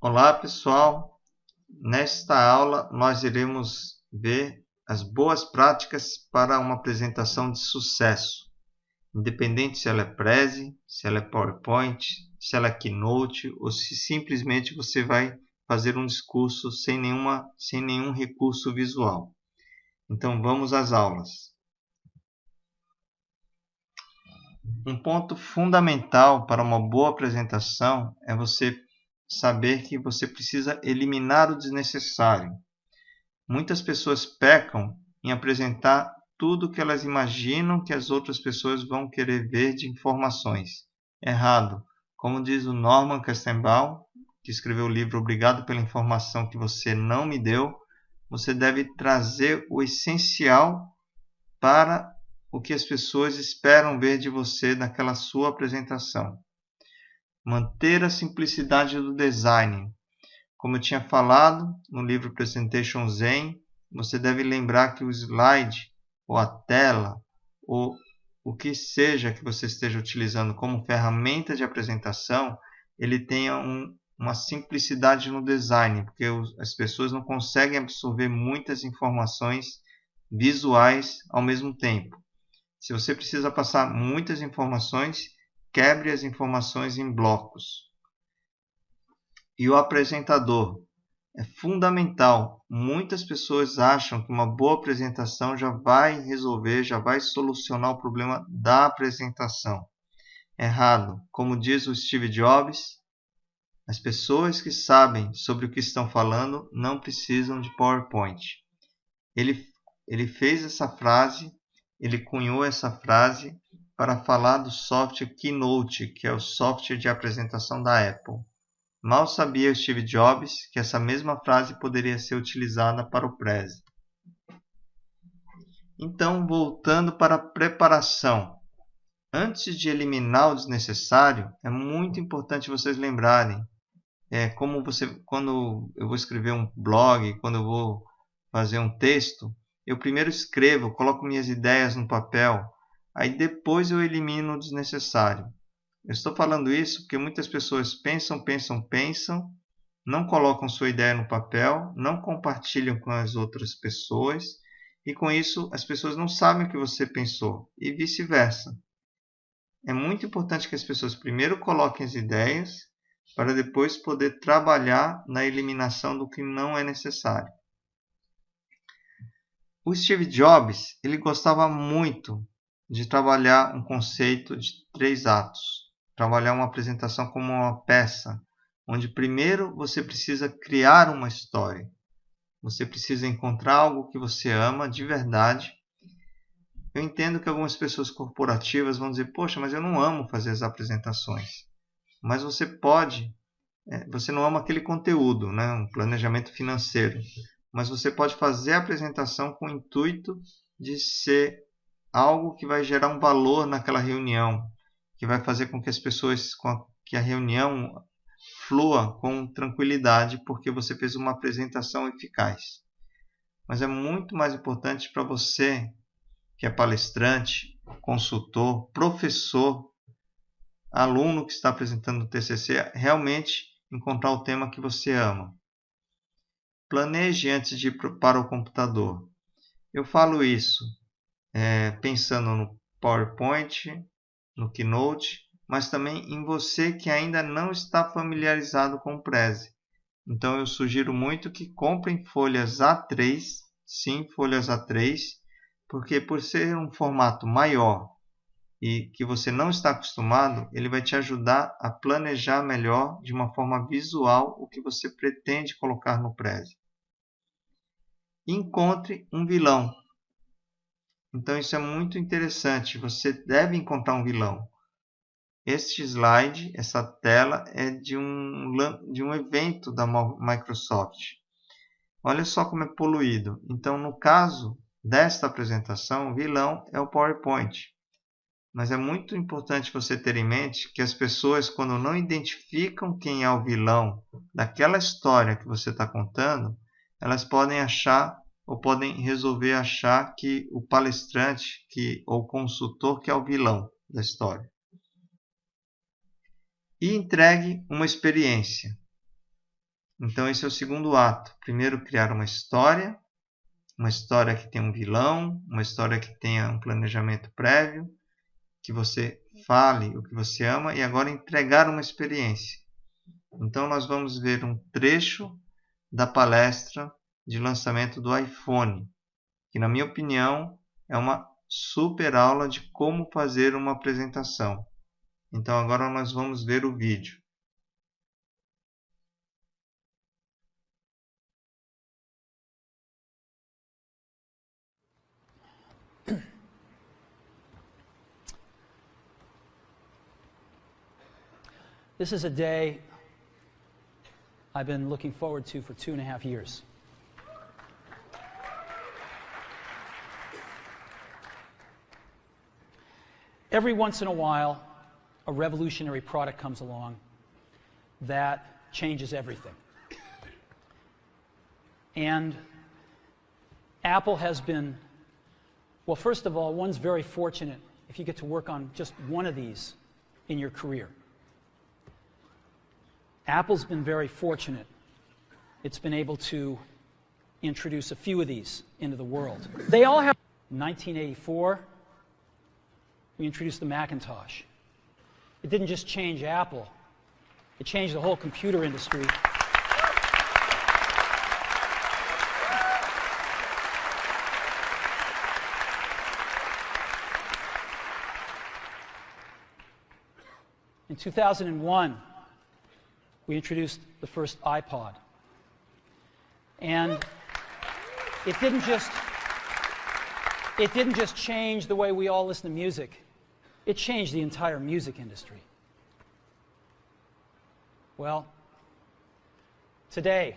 Olá, pessoal. Nesta aula, nós iremos ver as boas práticas para uma apresentação de sucesso, independente se ela é Prezi, se ela é PowerPoint, se ela é Keynote ou se simplesmente você vai fazer um discurso sem nenhum recurso visual. Então, vamos às aulas. Um ponto fundamental para uma boa apresentação é você saber que você precisa eliminar o desnecessário. Muitas pessoas pecam em apresentar tudo o que elas imaginam que as outras pessoas vão querer ver de informações. Errado. Como diz o Norman Kestenbaum, que escreveu o livro Obrigado pela Informação que Você Não Me Deu, você deve trazer o essencial para o que as pessoas esperam ver de você naquela sua apresentação. Manter a simplicidade do design. Como eu tinha falado no livro Presentation Zen, você deve lembrar que o slide, ou a tela, ou o que seja que você esteja utilizando como ferramenta de apresentação, ele tenha uma simplicidade no design, porque as pessoas não conseguem absorver muitas informações visuais ao mesmo tempo. Se você precisa passar muitas informações, quebre as informações em blocos. E o apresentador é fundamental. Muitas pessoas acham que uma boa apresentação já vai resolver, já vai solucionar o problema da apresentação. Errado. Como diz o Steve Jobs, as pessoas que sabem sobre o que estão falando não precisam de PowerPoint. Ele fez essa frase, ele cunhou essa frase para falar do software Keynote, que é o software de apresentação da Apple. Mal sabia Steve Jobs que essa mesma frase poderia ser utilizada para o Prezi. Então, voltando para a preparação. Antes de eliminar o desnecessário, é muito importante vocês lembrarem. Quando eu vou escrever um blog, quando eu vou fazer um texto, eu primeiro escrevo, coloco minhas ideias no papel, aí depois eu elimino o desnecessário. Eu estou falando isso porque muitas pessoas pensam, não colocam sua ideia no papel, não compartilham com as outras pessoas e com isso as pessoas não sabem o que você pensou e vice-versa. É muito importante que as pessoas primeiro coloquem as ideias para depois poder trabalhar na eliminação do que não é necessário. O Steve Jobs, ele gostava muito de trabalhar um conceito de 3 atos. Trabalhar uma apresentação como uma peça, onde primeiro você precisa criar uma história. Você precisa encontrar algo que você ama de verdade. Eu entendo que algumas pessoas corporativas vão dizer, poxa, mas eu não amo fazer as apresentações. Mas você não ama aquele conteúdo, né? Um planejamento financeiro. Mas você pode fazer a apresentação com o intuito de ser algo que vai gerar um valor naquela reunião, que vai fazer com que as pessoas, que a reunião flua com tranquilidade, porque você fez uma apresentação eficaz. Mas é muito mais importante para você, que é palestrante, consultor, professor, aluno que está apresentando o TCC, realmente encontrar o tema que você ama. Planeje antes de ir para o computador. Eu falo isso pensando no PowerPoint, no Keynote, mas também em você que ainda não está familiarizado com o Prezi. Então eu sugiro muito que comprem folhas A3, sim, folhas A3, porque por ser um formato maior e que você não está acostumado, ele vai te ajudar a planejar melhor de uma forma visual o que você pretende colocar no Prezi. Encontre um vilão. Então isso é muito interessante, você deve encontrar um vilão. Este slide, essa tela, é de um evento da Microsoft. Olha só como é poluído. Então, no caso desta apresentação, o vilão é o PowerPoint. Mas é muito importante você ter em mente que as pessoas, quando não identificam quem é o vilão daquela história que você está contando, elas podem achar ou podem resolver achar que o palestrante ou consultor que é o vilão da história. E entregue uma experiência. Então esse é o segundo ato. Primeiro criar uma história que tenha um vilão, uma história que tenha um planejamento prévio, que você fale o que você ama e agora entregar uma experiência. Então nós vamos ver um trecho da palestra de lançamento do iPhone, que na minha opinião é uma super aula de como fazer uma apresentação. Então agora nós vamos ver o vídeo. This is a day I've been looking forward to for 2.5 years. Every once in a while, a revolutionary product comes along that changes everything. And Apple has been, well, first of all, one's very fortunate if you get to work on just one of these in your career. Apple's been very fortunate. It's been able to introduce a few of these into the world. They all have. In 1984, we introduced the Macintosh. It didn't just change Apple, it changed the whole computer industry. In 2001, we introduced the first iPod. And it didn't just change the way we all listen to music. It changed the entire music industry. Well, today,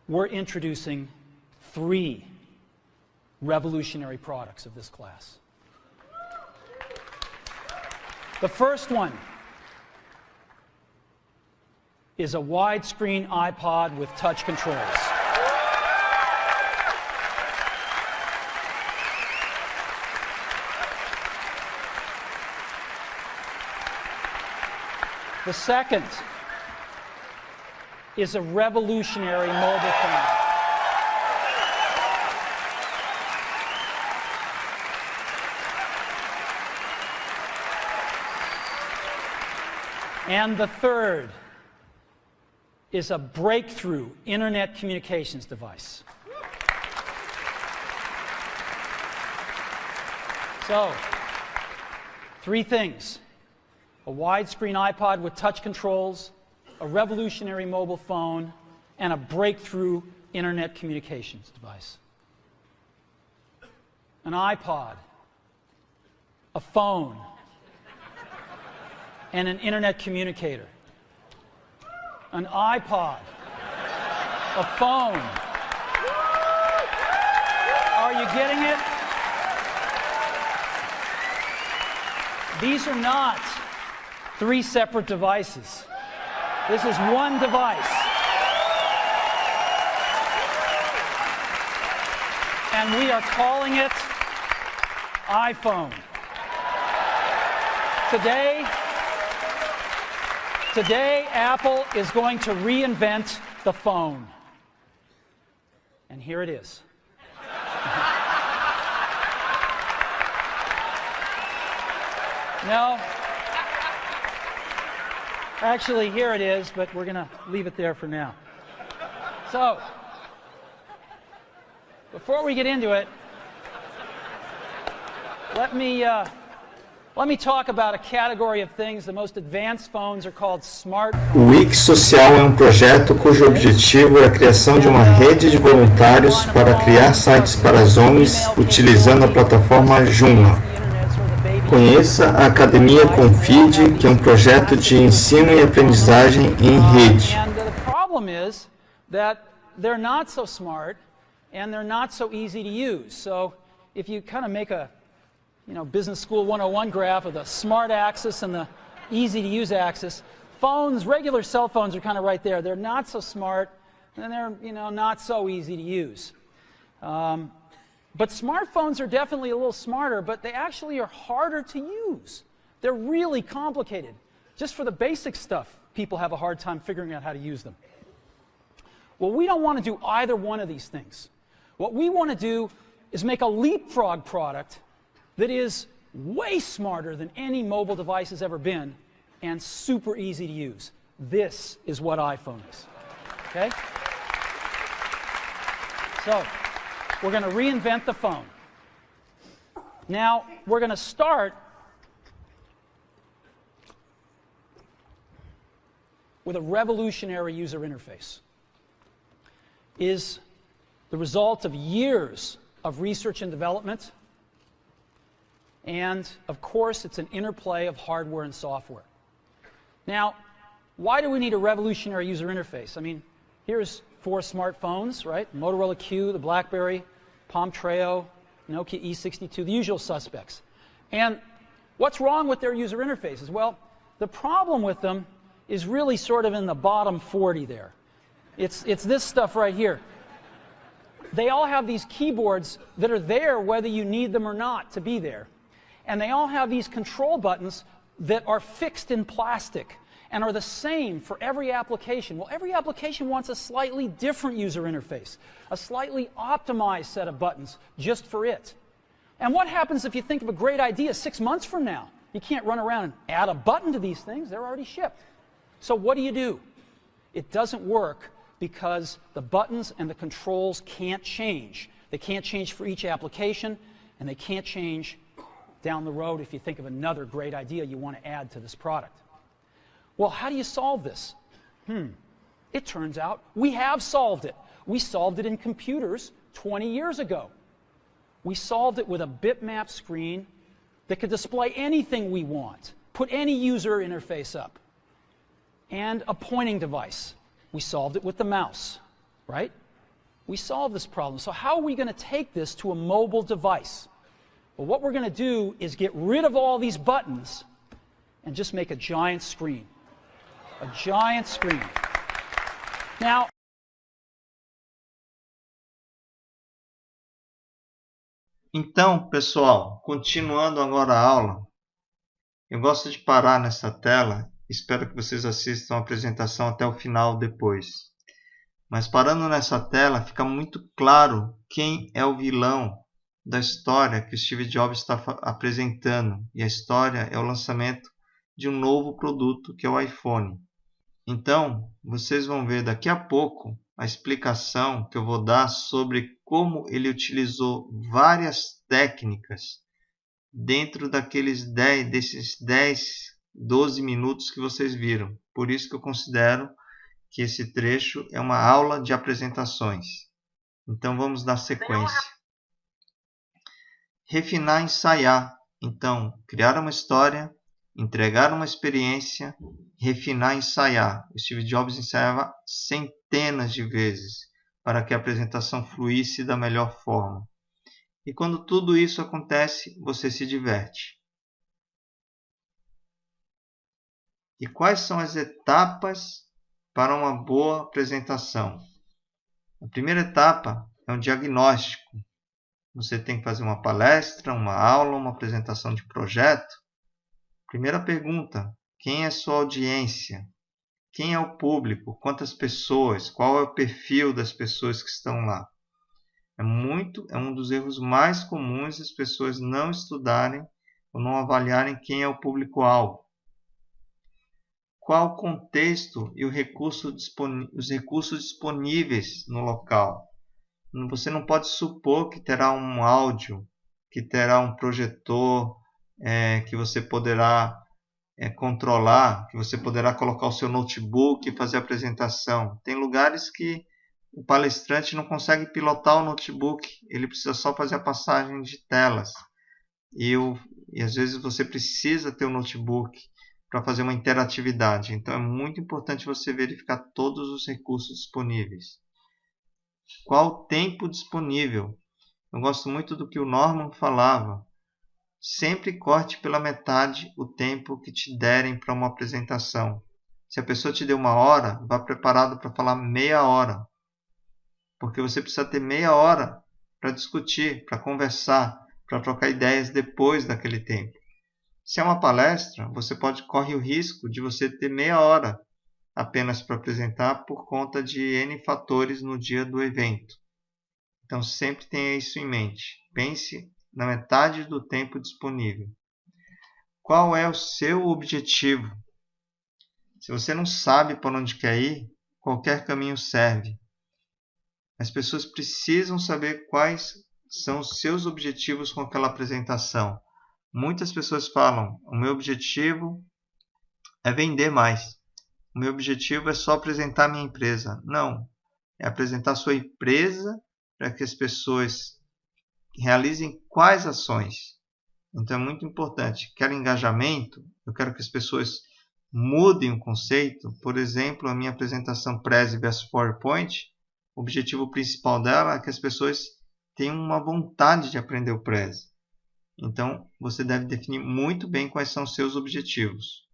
we're introducing 3 revolutionary products of this class. The first one is a widescreen iPod with touch controls. The second is a revolutionary mobile phone. And the third is a breakthrough internet communications device. So, 3 things: a widescreen iPod with touch controls, a revolutionary mobile phone, and a breakthrough internet communications device. An iPod, a phone, and an internet communicator. An iPod, a phone. Are you getting it? These are not 3 separate devices. This is one device. And we are calling it iPhone. Today, Apple is going to reinvent the phone. And here it is. No. Actually, here it is, but we're going to leave it there for now. So, before we get into it, let me talk about a category of things. The most advanced phones are called smartphones. O Wix Social é um projeto cujo objetivo é a criação de uma rede de voluntários para criar sites para as ONGs utilizando a plataforma Joomla. Conheça a Academia Confid, que é um projeto de ensino e aprendizagem em rede. And the problem is that they're not so smart and they're not so easy to use. So if you kind of make a Business School 101 graph of the smart axis and the easy to use axis, phones, regular cell phones are kind of right there. They're not so smart and they're not so easy to use. But smartphones are definitely a little smarter, but they actually are harder to use. They're really complicated. Just for the basic stuff, people have a hard time figuring out how to use them. Well, we don't want to do either one of these things. What we want to do is make a leapfrog product that is way smarter than any mobile device has ever been and super easy to use. This is what iPhone is. Okay? So, we're going to reinvent the phone. Now, we're going to start with a revolutionary user interface. Is the result of years of research and development, and of course it's an interplay of hardware and software. Now, why do we need a revolutionary user interface? I mean, here's 4 smartphones, right? Motorola Q, the BlackBerry, Palm Treo, Nokia E62, the usual suspects. And what's wrong with their user interfaces? Well, the problem with them is really sort of in the bottom 40 there. It's this stuff right here. They all have these keyboards that are there whether you need them or not to be there. And they all have these control buttons that are fixed in plastic and are the same for every application. Well, every application wants a slightly different user interface, a slightly optimized set of buttons just for it. And what happens if you think of a great idea 6 months from now? You can't run around and add a button to these things. They're already shipped. So what do? It doesn't work because the buttons and the controls can't change. They can't change for each application, and they can't change down the road if you think of another great idea you want to add to this product. Well, how do you solve this? It turns out we have solved it. We solved it in computers 20 years ago. We solved it with a bitmap screen that could display anything we want, put any user interface up, and a pointing device. We solved it with the mouse, right? We solved this problem. So how are we going to take this to a mobile device? Well, what we're going to do is get rid of all these buttons and just make a giant screen. A giant screen. Now, então, pessoal, continuando agora a aula, eu gosto de parar nessa tela. Espero que vocês assistam a apresentação até o final depois. Mas parando nessa tela, fica muito claro quem é o vilão da história que o Steve Jobs está apresentando. E a história é o lançamento de um novo produto, que é o iPhone. Então, vocês vão ver daqui a pouco a explicação que eu vou dar sobre como ele utilizou várias técnicas dentro desses 12 minutos que vocês viram. Por isso que eu considero que esse trecho é uma aula de apresentações. Então vamos dar sequência. Refinar e ensaiar. Então, criar uma história, entregar uma experiência, refinar e ensaiar. O Steve Jobs ensaiava centenas de vezes para que a apresentação fluísse da melhor forma. E quando tudo isso acontece, você se diverte. E quais são as etapas para uma boa apresentação? A primeira etapa é um diagnóstico. Você tem que fazer uma palestra, uma aula, uma apresentação de projeto. Primeira pergunta: quem é a sua audiência? Quem é o público? Quantas pessoas? Qual é o perfil das pessoas que estão lá? É um dos erros mais comuns as pessoas não estudarem ou não avaliarem quem é o público-alvo. Qual o contexto e os recursos disponíveis no local? Você não pode supor que terá um áudio, que terá um projetor, que você poderá controlar, que você poderá colocar o seu notebook e fazer a apresentação. Tem lugares que o palestrante não consegue pilotar o notebook, ele precisa só fazer a passagem de telas. E às vezes você precisa ter o notebook para fazer uma interatividade. Então é muito importante você verificar todos os recursos disponíveis. Qual o tempo disponível? Eu gosto muito do que o Norman falava. Sempre corte pela metade o tempo que te derem para uma apresentação. Se a pessoa te deu 1 hora, vá preparado para falar meia hora. Porque você precisa ter meia hora para discutir, para conversar, para trocar ideias depois daquele tempo. Se é uma palestra, você corre o risco de você ter meia hora apenas para apresentar por conta de N fatores no dia do evento. Então, sempre tenha isso em mente. Pense na metade do tempo disponível. Qual é o seu objetivo? Se você não sabe por onde quer ir, qualquer caminho serve. As pessoas precisam saber quais são os seus objetivos com aquela apresentação. Muitas pessoas falam, o meu objetivo é vender mais. O meu objetivo é só apresentar minha empresa. Não, é apresentar sua empresa para que as pessoas realizem quais ações. Então é muito importante. Quero engajamento? Eu quero que as pessoas mudem o conceito. Por exemplo, a minha apresentação Prezi versus PowerPoint, o objetivo principal dela é que as pessoas tenham uma vontade de aprender o Prezi. Então, você deve definir muito bem quais são os seus objetivos.